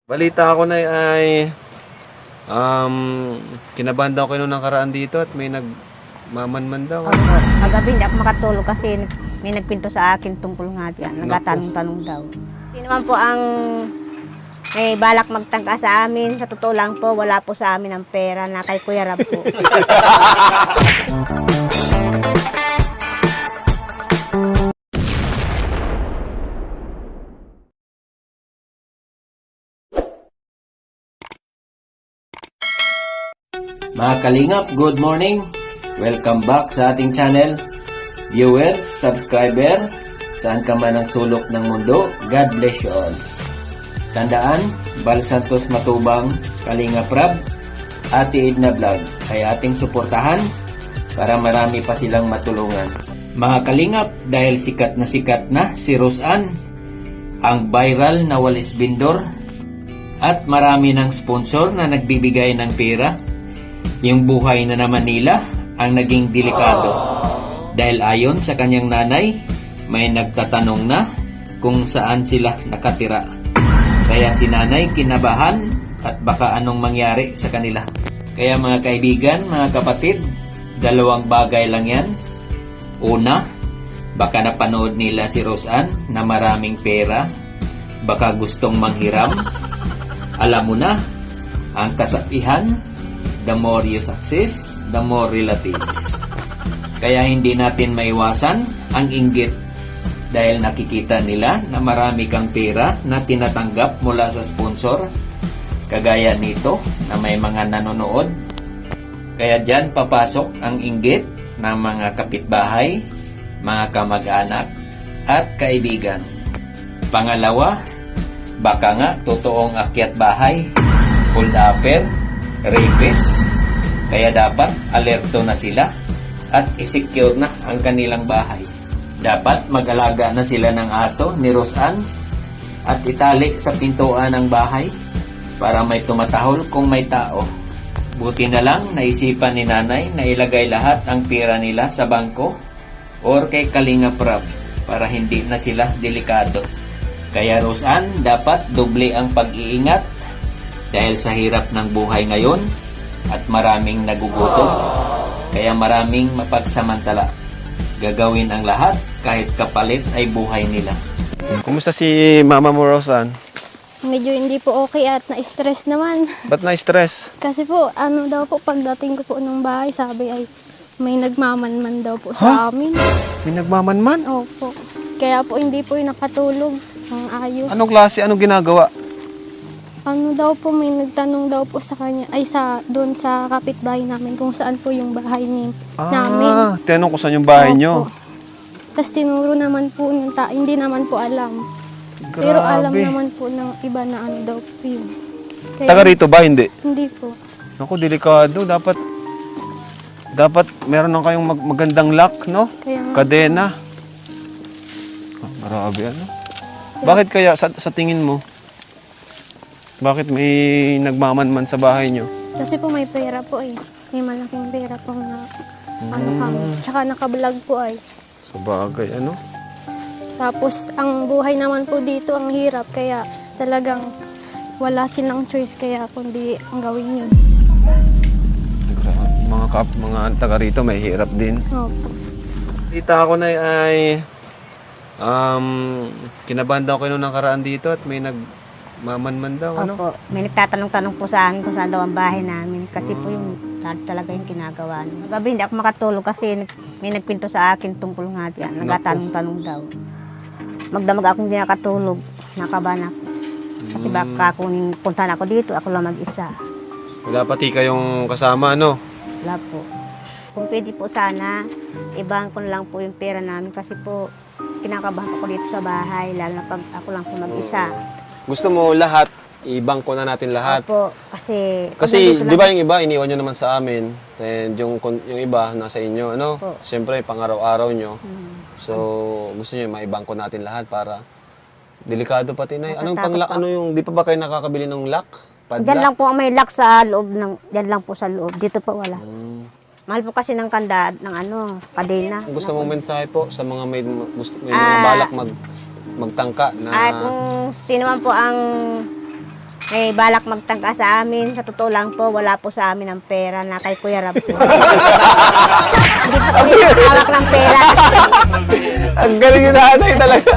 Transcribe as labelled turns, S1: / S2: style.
S1: Balita ko na ay kinabahan daw kayo nung nakaraan dito at may nagmamanman daw.
S2: Opo. Kagabi hindi ako makatulog kasi may nagpinto sa akin tungkol nga diyan. Nagtatanong-tanong daw. Hindi naman po ang may balak magtangka sa amin. Sa totoo lang po, wala po sa amin ang pera na kay Kuya Rab po.
S3: Mga Kalingap, good morning! Welcome back sa ating channel. Viewers, subscriber, saan ka man ang sulok ng mundo, God bless you all. Tandaan, Bal Santos Matubang, Kalingap Rab, Ate Edna Vlog ay ating suportahan para marami pa silang matulungan. Mga Kalingap, dahil sikat na si Roseanne, ang viral na walis bindor, at marami ng sponsor na nagbibigay ng pera, yung buhay na naman nila ang naging delikado. Dahil ayon sa kanyang nanay, may nagtatanong na kung saan sila nakatira. Kaya si nanay kinabahan at baka anong mangyari sa kanila. Kaya mga kaibigan, mga kapatid, dalawang bagay lang yan. Una, baka napanood nila si Roseanne na maraming pera, baka gustong manghiram. Alam mo na, ang kasapihan, the more you success, the more relatives. Kaya hindi natin maiwasan ang inggit dahil nakikita nila na marami kang pera na tinatanggap mula sa sponsor, kagaya nito na may mga nanonood. Kaya dyan papasok ang inggit ng mga kapitbahay, mga kamag-anak at kaibigan. Pangalawa, baka nga totoong akyat bahay, hold-upper, rapist. Kaya dapat alerto na sila at isecure na ang kanilang bahay. Dapat mag-alaga na sila ng aso ni Roseanne at itali sa pintuan ng bahay para may tumatahol kung may tao. Buti na lang naisipan ni nanay na ilagay lahat ang pera nila sa bangko or kay Kalingap Rab para hindi na sila delikado. Kaya Roseanne, dapat doble ang pag-iingat dahil sa hirap ng buhay ngayon at maraming nagugutom. Kaya maraming mapagsamantala. Gagawin ang lahat kahit kapalit ay buhay nila.
S1: Kumusta si Mama mo, Roseanne?
S4: Medyo hindi po okay at na-stress naman.
S1: Ba't na-stress?
S4: Kasi po, daw po, pagdating ko po ng bahay, sabi ay may nagmamanman daw po sa amin.
S1: May nagmamanman?
S4: Opo. Kaya po hindi po yung nakatulog ng ayos.
S1: Anong klase? Anong ginagawa?
S4: Daw po, may nagtanong daw po sa kanya, ay doon sa kapitbahay namin kung saan po yung bahay namin.
S1: Tinanong ko saan yung bahay nyo.
S4: Tapos tinuro naman po ng hindi naman po alam.
S1: Grabe.
S4: Pero alam naman po ng iba na daw po yun. Kaya,
S1: Taga rito ba? Hindi.
S4: Hindi po.
S1: Naku, delikado. Dapat meron na kayong magandang lock, no?
S4: Kaya nga,
S1: Kadena. Grabe, ano? Bakit kaya sa tingin mo? Bakit may nagmamanman sa bahay nyo?
S4: kasi po may pera po eh. May malaking pera po na kami. Tsaka nakablog po ay.
S1: Sa bagay, ano?
S4: Tapos ang buhay naman po dito ang hirap kaya talagang wala silang choice kaya kundi ang gawin yun.
S1: Grabe. Mga taga rito may hirap din.
S4: Opo.
S1: Kita ko na ay kinabahan daw kayo nung nakaraan dito at may nagmamanman daw, ano?
S2: Opo. May nagtatanong-tanong po sa akin kung saan daw ang bahay namin. Kasi po yung talaga yung ginagawa niya. Kagabi hindi ako makatulog kasi may nagpinto sa akin tungkol nga diyan. Nagtatanong-tanong daw. Magdamag akong hindi nakatulog. Nakabahan ako. Kasi baka kung puntahan ako dito, ako lang mag-isa.
S1: Wala pati kayong kasama, ano?
S2: Wala po. Kung pwede po sana, ibahan ko na lang po yung pera namin kasi po kinakabahan ako dito sa bahay, lalo na pag ako lang po mag-isa.
S1: Gusto mo lahat, i-bangko na natin lahat.
S2: Opo, kasi
S1: Di ba yung iba, iniwan nyo naman sa amin. And yung iba, nasa inyo, ano?
S2: Opo.
S1: Siyempre, pang-araw-araw nyo. So, gusto nyo maibangko natin lahat para delikado pati na. Anong pang-lock? Ano yung, di pa ba kayo nakakabili ng lock?
S2: Diyan lang po ang may lock sa loob diyan lang po sa loob. Dito po wala. Mahal po kasi ng kanda ng kadena.
S1: Gusto mong mensahe po sa mga may mga balak magtangka na
S2: Kung sino man po ang may balak magtangka sa amin. Sa totoo lang po, wala po sa amin ang pera na kay Kuya Rab po. Hindi po kami hawak ng pera.
S1: Ang galing yung nanay talaga.